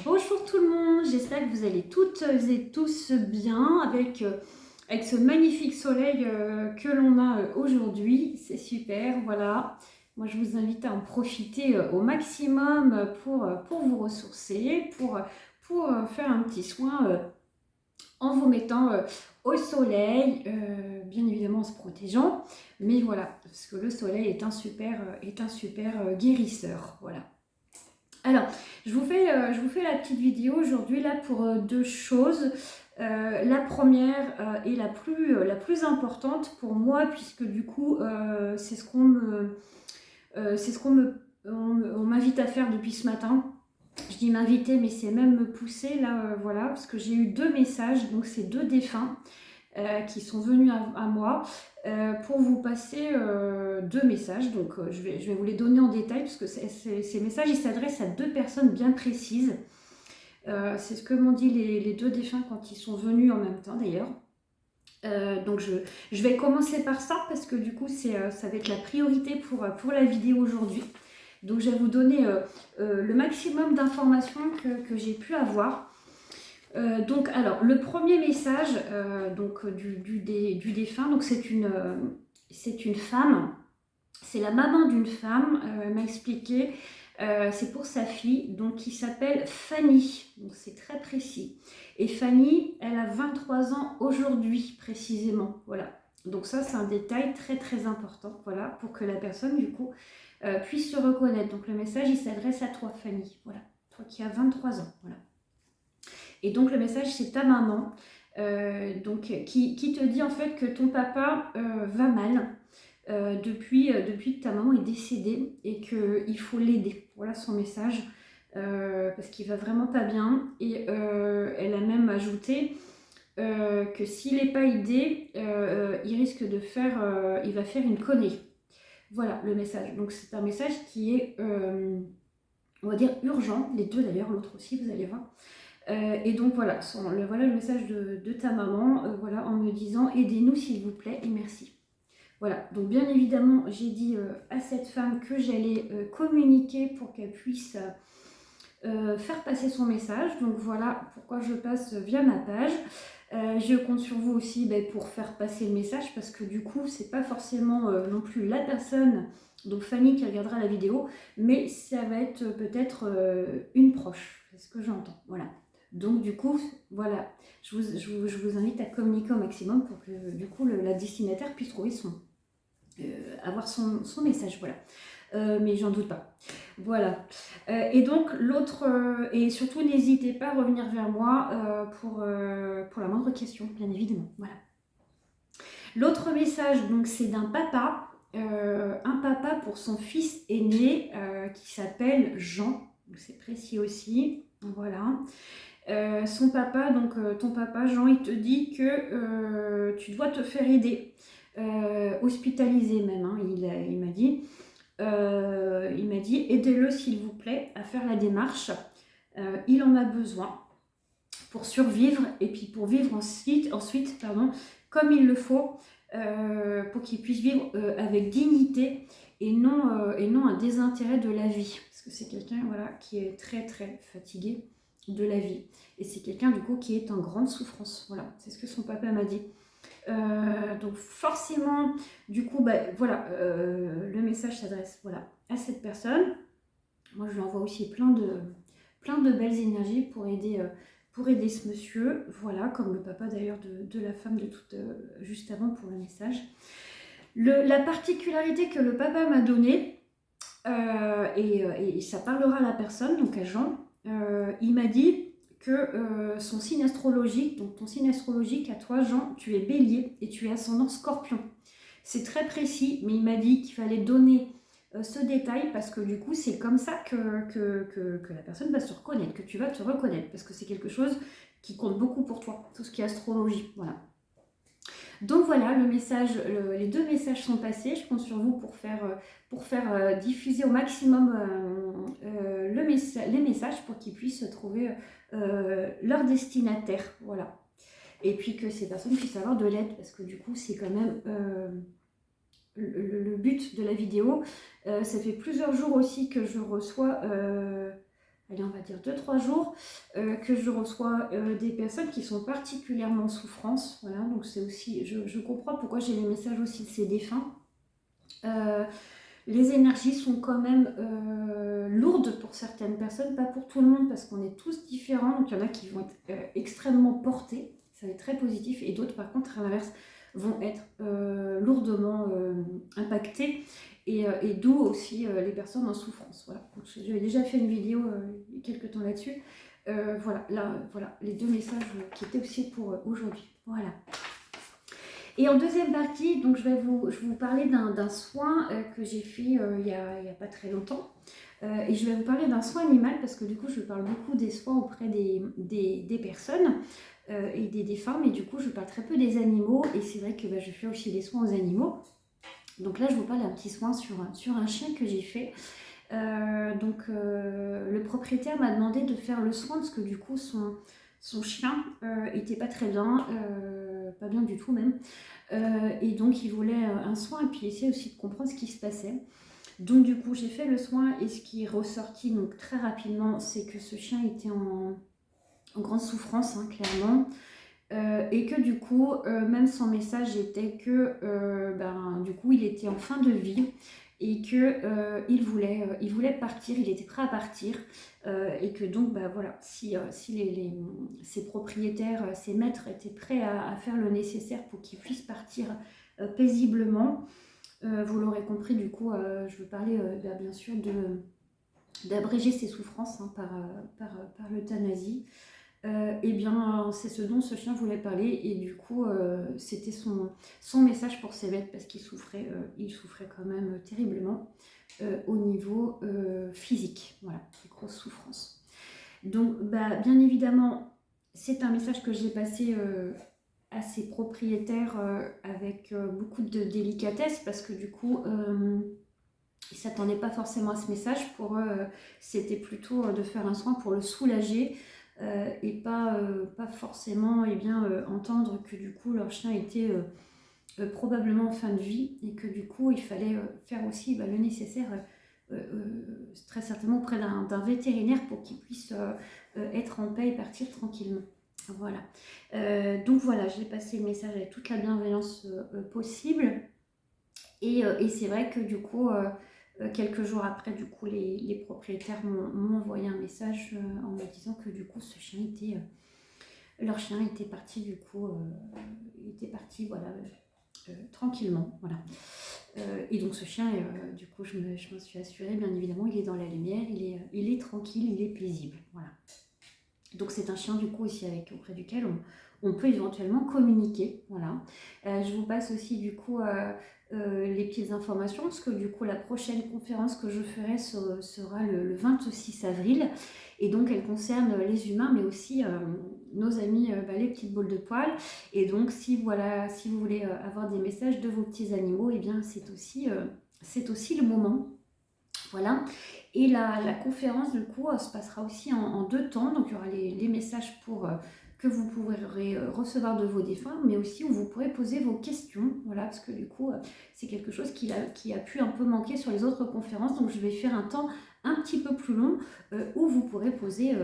Bonjour tout le monde, j'espère que vous allez toutes et tous bien avec ce magnifique soleil que l'on a aujourd'hui. C'est super, voilà. Moi je vous invite à en profiter au maximum pour vous ressourcer, pour faire un petit soin en vous mettant au soleil, bien évidemment en se protégeant. Mais voilà, parce que le soleil est un super guérisseur, voilà. Alors, je vous fais la petite vidéo aujourd'hui là pour deux choses. La première est la plus importante pour moi puisque du coup c'est ce qu'on on m'invite à faire depuis ce matin. Je dis m'inviter mais c'est même me pousser là voilà parce que j'ai eu deux messages, donc c'est deux défunts qui sont venus à moi pour vous passer deux messages. Donc je vais vous les donner en détail parce que ces messages ils s'adressent à deux personnes bien précises. C'est ce que m'ont dit les deux défunts quand ils sont venus en même temps d'ailleurs. Donc je vais commencer par ça parce que du coup ça va être la priorité pour la vidéo aujourd'hui. Donc je vais vous donner le maximum d'informations que j'ai pu avoir. Donc alors le premier message du défunt, donc c'est une femme, c'est la maman d'une femme, elle m'a expliqué, c'est pour sa fille, donc qui s'appelle Fanny, donc c'est très précis. Et Fanny, elle a 23 ans aujourd'hui précisément, voilà. Donc ça c'est un détail très très important, voilà, pour que la personne du coup puisse se reconnaître. Donc le message il s'adresse à toi Fanny, voilà, toi qui as 23 ans, voilà. Et donc le message c'est ta maman, qui te dit en fait que ton papa va mal depuis que ta maman est décédée et qu'il faut l'aider. Voilà son message, parce qu'il va vraiment pas bien. Et elle a même ajouté que s'il n'est pas aidé, il risque de faire, il va faire une connerie. Voilà le message. Donc c'est un message qui est, on va dire, urgent. Les deux d'ailleurs, l'autre aussi, vous allez voir. Et donc voilà, voilà le message de ta maman, voilà, en me disant aidez-nous s'il vous plaît et merci. Voilà, donc bien évidemment, j'ai dit à cette femme que j'allais communiquer pour qu'elle puisse faire passer son message. Donc voilà pourquoi je passe via ma page. Je compte sur vous aussi pour faire passer le message parce que du coup, c'est pas forcément non plus la personne, donc Fanny qui regardera la vidéo, mais ça va être peut-être une proche, c'est ce que j'entends. Voilà. Donc du coup, voilà, je vous invite à communiquer au maximum pour que du coup la destinataire puisse trouver avoir son message, voilà. Mais j'en doute pas. Voilà. Et donc l'autre, et surtout n'hésitez pas à revenir vers moi pour la moindre question, bien évidemment. Voilà. L'autre message, donc c'est d'un papa, un papa pour son fils aîné qui s'appelle Jean. C'est précis aussi. Voilà. Son papa, donc ton papa Jean, il te dit que tu dois te faire aider, hospitaliser même, hein, il m'a dit. Aidez-le s'il vous plaît à faire la démarche. Il en a besoin pour survivre et puis pour vivre ensuite comme il le faut, pour qu'il puisse vivre avec dignité et non un désintérêt de la vie. Parce que c'est quelqu'un voilà, qui est très très fatigué de la vie. Et c'est quelqu'un du coup qui est en grande souffrance. Voilà, c'est ce que son papa m'a dit. Donc forcément, du coup, le message s'adresse voilà, à cette personne. Moi, je lui envoie aussi plein de belles énergies pour aider ce monsieur. Voilà, comme le papa d'ailleurs de la femme juste avant pour le message. La particularité que le papa m'a donnée, et ça parlera à la personne, donc à Jean, il m'a dit que son signe astrologique, donc ton signe astrologique à toi Jean, tu es bélier et tu es ascendant scorpion. C'est très précis, mais il m'a dit qu'il fallait donner ce détail parce que du coup c'est comme ça que la personne va se reconnaître, que tu vas te reconnaître, parce que c'est quelque chose qui compte beaucoup pour toi, tout ce qui est astrologie, voilà. Donc voilà, les deux messages sont passés. Je compte sur vous pour faire diffuser au maximum les messages pour qu'ils puissent trouver leur destinataire. Voilà. Et puis que ces personnes puissent avoir de l'aide, parce que du coup, c'est quand même le but de la vidéo. Ça fait plusieurs jours aussi que je reçois allez, on va dire 2-3 jours, que je reçois des personnes qui sont particulièrement en souffrance. Voilà, donc c'est aussi, je comprends pourquoi j'ai les messages aussi de ces défunts. Les énergies sont quand même lourdes pour certaines personnes, pas pour tout le monde, parce qu'on est tous différents. Donc il y en a qui vont être extrêmement portés, ça va être très positif, et d'autres par contre à l'inverse vont être lourdement impactés, et d'où aussi les personnes en souffrance. Voilà. J'avais déjà fait une vidéo il y a quelques temps là-dessus. Voilà, là, voilà les deux messages qui étaient aussi pour aujourd'hui. Voilà. Et en deuxième partie, donc je vais vous parler d'un soin que j'ai fait il y a pas très longtemps. Et je vais vous parler d'un soin animal parce que du coup je parle beaucoup des soins auprès des personnes et des femmes, et du coup je parle très peu des animaux, et c'est vrai que je fais aussi des soins aux animaux. Donc là je vous parle d'un petit soin sur un chien que j'ai fait. Le propriétaire m'a demandé de faire le soin parce que du coup son chien était pas très bien, pas bien du tout même. Et donc il voulait un soin et puis essayer aussi de comprendre ce qui se passait. Donc du coup j'ai fait le soin, et ce qui est ressorti donc très rapidement, c'est que ce chien était en grande souffrance, hein, clairement. Et que du coup, même son message était que du coup il était en fin de vie, et que il voulait partir, il était prêt à partir, et que donc voilà, si ses propriétaires, ses maîtres étaient prêts à faire le nécessaire pour qu'il puisse partir paisiblement. Vous l'aurez compris, du coup je veux parler bien sûr d'abréger ses souffrances, hein, par l'euthanasie. Eh bien, c'est ce dont ce chien voulait parler, et du coup, c'était son message pour ses bêtes, parce qu'il souffrait quand même terriblement au niveau physique. Voilà, des grosses souffrances. Donc, bien évidemment, c'est un message que j'ai passé à ses propriétaires avec beaucoup de délicatesse, parce que du coup, ils ne s'attendaient pas forcément à ce message. Pour eux, c'était plutôt de faire un soin pour le soulager. Et pas forcément entendre que du coup leur chien était probablement en fin de vie, et que du coup il fallait faire aussi le nécessaire très certainement auprès d'un vétérinaire pour qu'il puisse être en paix et partir tranquillement. Voilà. Donc voilà, j'ai passé le message avec toute la bienveillance possible, et c'est vrai que du coup quelques jours après, du coup, les propriétaires m'ont envoyé un message en me disant que du coup, leur chien était parti, du coup, voilà, tranquillement, voilà. Et donc ce chien, du coup, je m'en suis assurée, bien évidemment, il est dans la lumière, il est tranquille, il est paisible, voilà. Donc c'est un chien, du coup, aussi auprès duquel on peut éventuellement communiquer, voilà. Je vous passe aussi, du coup, les petites informations, parce que du coup la prochaine conférence que je ferai sera le 26 avril, et donc elle concerne les humains, mais aussi nos amis les petites boules de poils. Et donc si vous voulez avoir des messages de vos petits animaux, et bien c'est aussi le moment. Voilà. Et la conférence, du coup, se passera aussi en 2 temps. Donc il y aura les messages que vous pourrez recevoir de vos défunts, mais aussi où vous pourrez poser vos questions. Voilà, parce que du coup, c'est quelque chose qui a pu un peu manquer sur les autres conférences. Donc je vais faire un temps un petit peu plus long où vous pourrez poser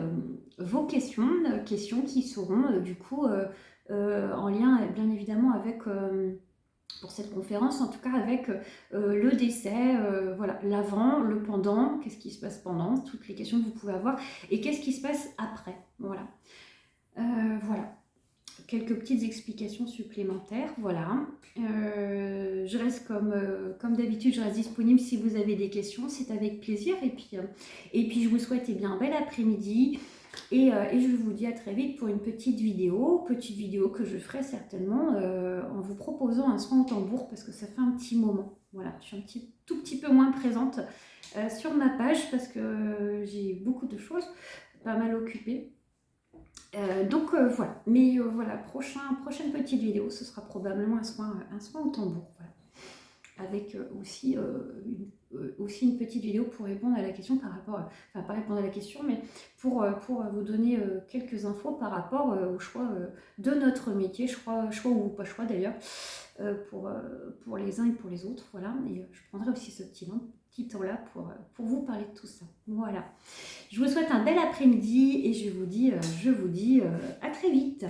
vos questions qui seront du coup en lien bien évidemment avec... pour cette conférence, en tout cas avec le décès, voilà, l'avant, le pendant, qu'est-ce qui se passe pendant, toutes les questions que vous pouvez avoir, et qu'est-ce qui se passe après, voilà. Voilà, quelques petites explications supplémentaires, voilà. Je reste comme d'habitude, je reste disponible si vous avez des questions, c'est avec plaisir, et puis je vous souhaite un bel après-midi. Et je vous dis à très vite pour une petite vidéo que je ferai certainement en vous proposant un soin au tambour, parce que ça fait un petit moment. Voilà, je suis tout petit peu moins présente sur ma page parce que j'ai beaucoup de choses, pas mal occupées. Voilà, mais voilà, prochaine petite vidéo, ce sera probablement un soin au tambour. Voilà. avec aussi une petite vidéo pour répondre à la question par rapport, enfin pas répondre à la question, mais pour vous donner quelques infos par rapport au choix de notre métier, choix ou pas choix d'ailleurs, pour les uns et pour les autres, voilà. Et je prendrai aussi ce petit temps-là pour vous parler de tout ça. Voilà. Je vous souhaite un bel après-midi et je vous dis à très vite.